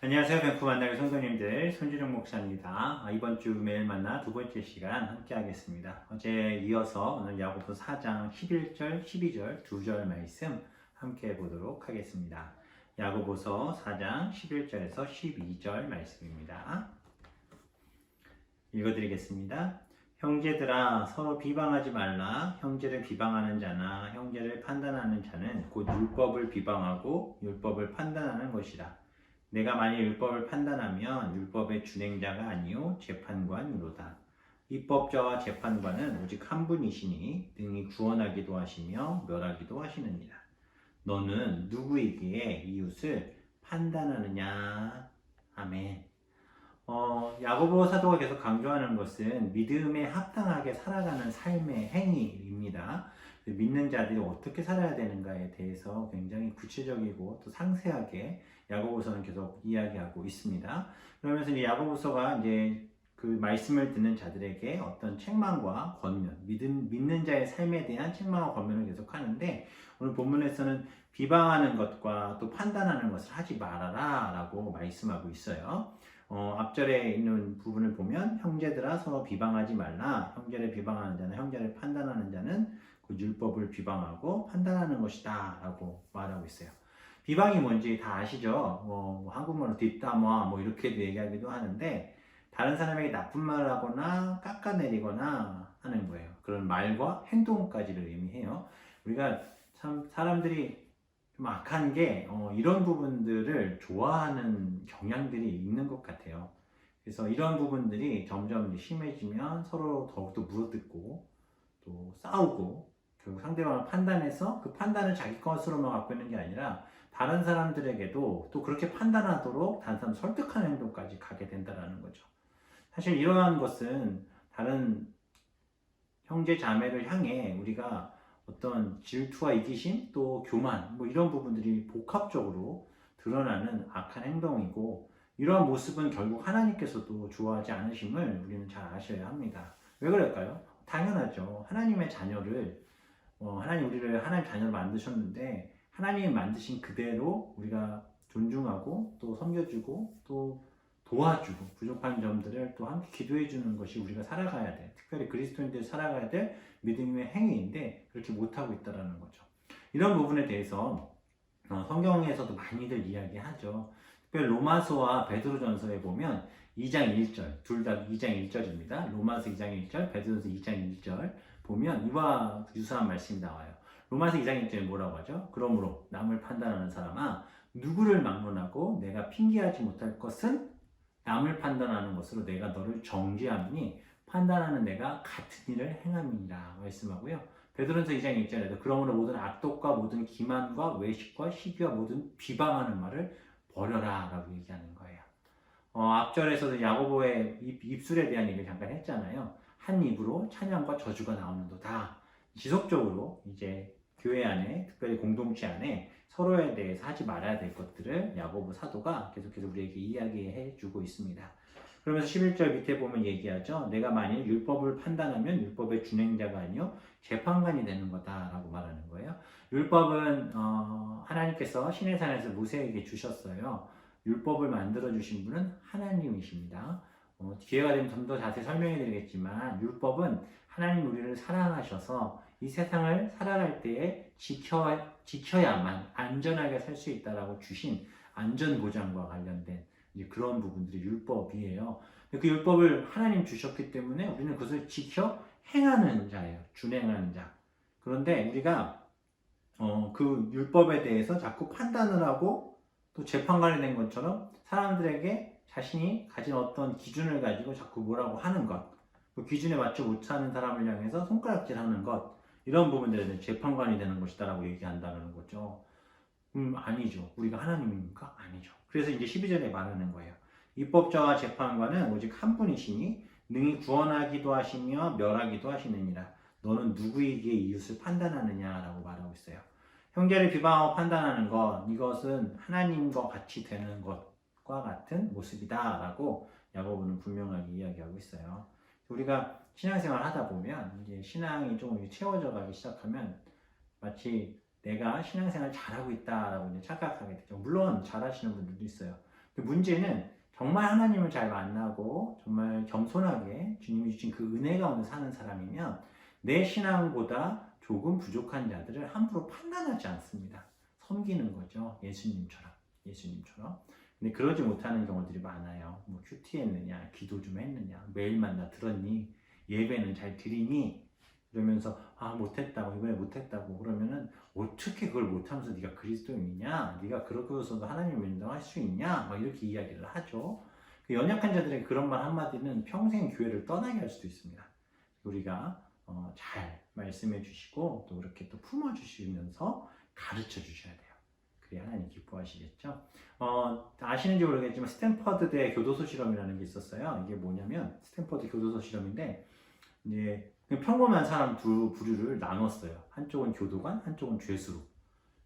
안녕하세요. 벤쿠 만나는 성도님들, 손준영 목사입니다. 이번 주 매일 만나 두 번째 시간 함께 하겠습니다. 어제 이어서 오늘 야고보 4장 11절, 12절 두 절 말씀 함께 해보도록 하겠습니다. 야고보서 4장 11절에서 12절 말씀입니다. 읽어드리겠습니다. 형제들아, 서로 비방하지 말라. 형제를 비방하는 자나 형제를 판단하는 자는 곧 율법을 비방하고 율법을 판단하는 것이라. 내가 만일 율법을 판단하면 율법의 준행자가 아니요 재판관이로다. 입법자와 재판관은 오직 한 분이시니 능히 구원하기도 하시며 멸하기도 하시느니라. 너는 누구이기에 이웃을 판단하느냐? 아멘. 야고보 사도가 계속 강조하는 것은 믿음에 합당하게 살아가는 삶의 행위입니다. 믿는 자들이 어떻게 살아야 되는가에 대해서 굉장히 구체적이고 또 상세하게 야고보서는 계속 이야기하고 있습니다. 그러면서 이제 야고보서가 이제 그 말씀을 듣는 자들에게 어떤 책망과 권면, 믿는 자의 삶에 대한 책망과 권면을 계속 하는데, 오늘 본문에서는 비방하는 것과 또 판단하는 것을 하지 말아라 라고 말씀하고 있어요. 앞절에 있는 부분을 보면 형제들아 서로 비방하지 말라. 형제를 비방하는 자는 형제를 판단하는 자는 그 율법을 비방하고 판단하는 것이다 라고 말하고 있어요. 비방이 뭔지 다 아시죠? 한국말로 뒷담화 뭐 이렇게도 얘기하기도 하는데, 다른 사람에게 나쁜 말을 하거나 깎아내리거나 하는 거예요. 그런 말과 행동까지를 의미해요. 우리가 참 사람들이 좀 악한 게 이런 부분들을 좋아하는 경향들이 있는 것 같아요. 그래서 이런 부분들이 점점 심해지면 서로 더욱더 물어뜯고 또 싸우고, 결국 상대방을 판단해서 그 판단을 자기 것으로만 갖고 있는 게 아니라 다른 사람들에게도 또 그렇게 판단하도록 다른 사람 설득하는 행동까지 가게 된다는 거죠. 사실 이러한 것은 다른 형제 자매를 향해 우리가 어떤 질투와 이기심 또 교만 뭐 이런 부분들이 복합적으로 드러나는 악한 행동이고, 이러한 모습은 결국 하나님께서도 좋아하지 않으심을 우리는 잘 아셔야 합니다. 왜 그럴까요? 당연하죠. 하나님의 자녀를 하나님 우리를 하나님 자녀로 만드셨는데, 하나님이 만드신 그대로 우리가 존중하고 또 섬겨주고 또 도와주고 부족한 점들을 또 함께 기도해 주는 것이 우리가 살아가야 돼. 특별히 그리스도인들이 살아가야 될 믿음의 행위인데 그렇게 못하고 있다는 거죠. 이런 부분에 대해서 성경에서도 많이들 이야기하죠. 특별히 로마서와 베드로전서에 보면 2장 1절, 둘 다 2장 1절입니다. 로마서 2장 1절, 베드로전서 2장 1절 보면 이와 유사한 말씀이 나와요. 로마서 2장 1절에 뭐라고 하죠? 그러므로 남을 판단하는 사람아, 누구를 막론하고 내가 핑계하지 못할 것은 남을 판단하는 것으로 내가 너를 정죄하니 판단하는 내가 같은 일을 행함이니라 말씀하고요. 베드로전서 2장 1절에도 그러므로 모든 악독과 모든 기만과 외식과 시기와 모든 비방하는 말을 버려라 라고 얘기하는 거예요. 앞절에서도 야고보의 입술에 대한 얘기를 잠깐 했잖아요. 한 입으로 찬양과 저주가 나오는도다. 지속적으로 이제 교회 안에, 특별히 공동체 안에 서로에 대해서 하지 말아야 될 것들을 야고보 사도가 계속해서 우리에게 이야기해 주고 있습니다. 그러면서 11절 밑에 보면 얘기하죠. 내가 만일 율법을 판단하면 율법의 준행자가 아니요 재판관이 되는 거다라고 말하는 거예요. 율법은 하나님께서 시내산에서 모세에게 주셨어요. 율법을 만들어 주신 분은 하나님이십니다. 기회가 되면 좀 더 자세히 설명해 드리겠지만, 율법은 하나님 우리를 사랑하셔서 이 세상을 살아갈 때에 지켜야만 안전하게 살 수 있다라고 주신 안전보장과 관련된 이제 그런 부분들이 율법이에요. 그 율법을 하나님 주셨기 때문에 우리는 그것을 지켜 행하는 자예요. 준행하는 자. 그런데 우리가 그 율법에 대해서 자꾸 판단을 하고 또 재판관이 된 것처럼 사람들에게 자신이 가진 어떤 기준을 가지고 자꾸 뭐라고 하는 것, 그 기준에 맞지 못하는 사람을 향해서 손가락질하는 것, 이런 부분들에 재판관이 되는 것이다라고 얘기한다는 거죠. 아니죠. 우리가 하나님입니까? 아니죠. 그래서 이제 12절에 말하는 거예요. 입법자와 재판관은 오직 한 분이시니 능히 구원하기도 하시며 멸하기도 하시느니라. 너는 누구에게 이웃을 판단하느냐라고 말하고 있어요. 형제를 비방하고 판단하는 것, 이것은 하나님과 같이 되는 것과 같은 모습이다라고 야고보는 분명하게 이야기하고 있어요. 우리가 신앙생활 하다 보면 이제 신앙이 좀 채워져 가기 시작하면 마치 내가 신앙생활 잘하고 있다라고 이제 착각하게 되죠. 물론 잘하시는 분들도 있어요. 근데 문제는 정말 하나님을 잘 만나고 정말 겸손하게 주님이 주신 그 은혜 가운데 사는 사람이면 내 신앙보다 조금 부족한 자들을 함부로 판단하지 않습니다. 섬기는 거죠. 예수님처럼. 근데 그러지 못하는 경우들이 많아요. 뭐 큐티했느냐, 기도 좀 했느냐, 매일 만나 들었니, 예배는 잘 드리니, 그러면서 못했다고, 이번에 못했다고 그러면은 어떻게 그걸 못하면서 네가 그리스도인이냐, 네가 그렇게 해서도 하나님을 인정할 수 있냐, 막 이렇게 이야기를 하죠. 그 연약한 자들의 그런 말 한마디는 평생 교회를 떠나게 할 수도 있습니다. 우리가 잘 말씀해 주시고 또 그렇게 또 품어 주시면서 가르쳐 주셔야 돼요. 그래야 하나님 기뻐하시겠죠. 아시는지 모르겠지만 스탠퍼드대 교도소 실험이라는 게 있었어요. 이게 뭐냐면 스탠퍼드 교도소 실험인데 이제 평범한 사람 두 부류를 나눴어요. 한쪽은 교도관, 한쪽은 죄수로.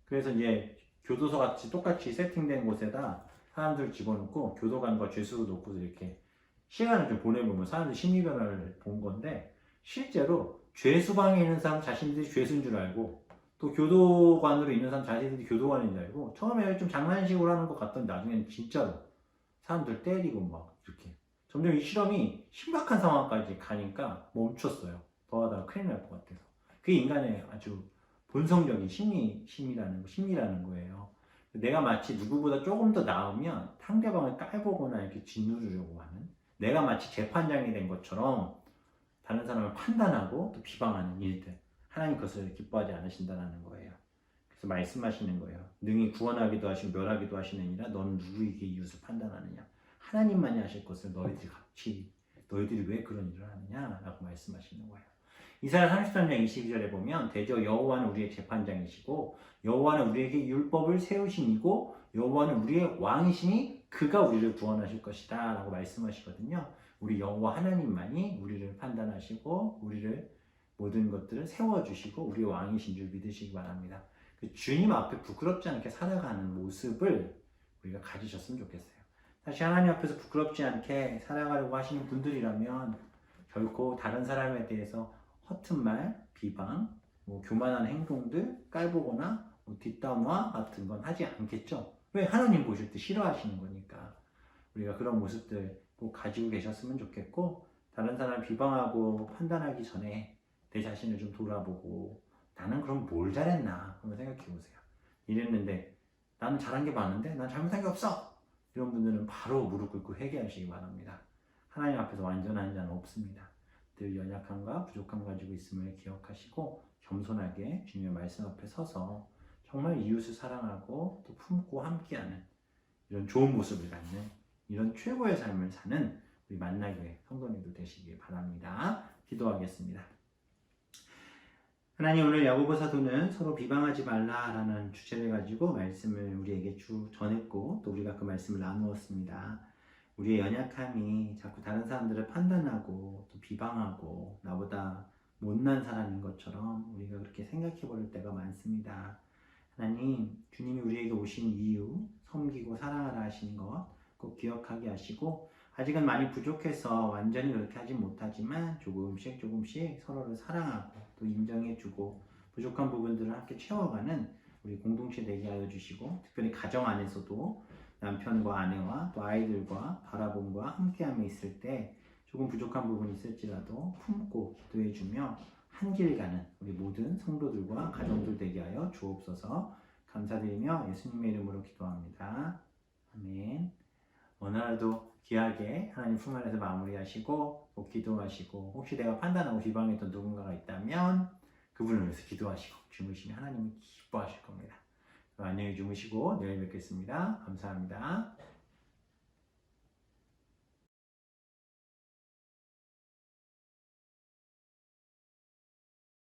그래서 이제 교도소 같이 똑같이 세팅된 곳에다 사람들 집어넣고 교도관과 죄수로 놓고 이렇게 시간을 좀 보내보면 사람들 심리 변화를 본 건데 실제로 죄수방에 있는 사람 자신들이 죄수인 줄 알고 또 교도관으로 있는 사람 자신들이 교도관인 줄 알고 처음에 좀 장난식으로 하는 것 같던 나중에는 진짜로 사람들 때리고 막 이렇게 점점 이 실험이 심각한 상황까지 가니까 멈췄어요. 더 하다가 큰일 날 것 같아서. 그게 인간의 아주 본성적인 심리라는 거예요. 내가 마치 누구보다 조금 더 나으면 상대방을 깔보거나 이렇게 짓누르려고 하는, 내가 마치 재판장이 된 것처럼 다른 사람을 판단하고 또 비방하는 일들, 하나님 그것을 기뻐하지 않으신다는 거예요. 그래서 말씀하시는 거예요. 능히 구원하기도 하시고 멸하기도 하시느니라 너는 누구에게 이웃을 판단하느냐. 하나님만이 하실 것을 너희들이 왜 그런 일을 하느냐 라고 말씀하시는 거예요. 이사야 33장 22절에 보면 대저 여호와는 우리의 재판장이시고 여호와는 우리에게 율법을 세우시니고 여호와는 우리의 왕이시니 그가 우리를 구원하실 것이다 라고 말씀하시거든요. 우리 여호와 하나님만이 우리를 판단하시고 우리를 모든 것들을 세워주시고 우리의 왕이신 줄 믿으시기 바랍니다. 그 주님 앞에 부끄럽지 않게 살아가는 모습을 우리가 가지셨으면 좋겠어요. 사실 하나님 앞에서 부끄럽지 않게 살아가려고 하시는 분들이라면 결코 다른 사람에 대해서 허튼 말, 비방, 교만한 행동들 깔보거나 뒷담화 같은 건 하지 않겠죠. 왜? 하나님 보실 때 싫어하시는 거니까. 우리가 그런 모습들 꼭 가지고 계셨으면 좋겠고 다른 사람 비방하고 판단하기 전에 내 자신을 좀 돌아보고 나는 그럼 뭘 잘했나 한번 생각해 보세요. 이랬는데 나는 잘한 게 많은데 난 잘못한 게 없어. 이런 분들은 바로 무릎 꿇고 회개하시기 바랍니다. 하나님 앞에서 완전한 자는 없습니다. 늘 연약함과 부족함 가지고 있음을 기억하시고 겸손하게 주님의 말씀 앞에 서서 정말 이웃을 사랑하고 또 품고 함께하는 이런 좋은 모습을 갖는 이런 최고의 삶을 사는 우리 만나교회 성도님들 되시길 바랍니다. 기도하겠습니다. 하나님, 오늘 야고보 사도는 서로 비방하지 말라라는 주제를 가지고 말씀을 우리에게 전했고 또 우리가 그 말씀을 나누었습니다. 우리의 연약함이 자꾸 다른 사람들을 판단하고 또 비방하고 나보다 못난 사람인 것처럼 우리가 그렇게 생각해 버릴 때가 많습니다. 하나님, 주님이 우리에게 오신 이유, 섬기고 사랑하라 하신 것 꼭 기억하게 하시고 아직은 많이 부족해서 완전히 그렇게 하진 못하지만 조금씩 서로를 사랑하고 또 인정해주고 부족한 부분들을 함께 채워가는 우리 공동체 되게 하여 주시고 특별히 가정 안에서도 남편과 아내와 또 아이들과 바라봄과 함께함에 있을 때 조금 부족한 부분이 있을지라도 품고 기도해주며 한 길 가는 우리 모든 성도들과 가정들 되게 하여 주옵소서. 감사드리며 예수님의 이름으로 기도합니다. 아멘. 오늘도 귀하게 하나님 품 안에서 마무리하시고 꼭 기도하시고 혹시 내가 판단하고 비방했던 누군가가 있다면 그분을 위해서 기도하시고 주무시면 하나님이 기뻐하실 겁니다. 안녕히 주무시고 내일 뵙겠습니다. 감사합니다.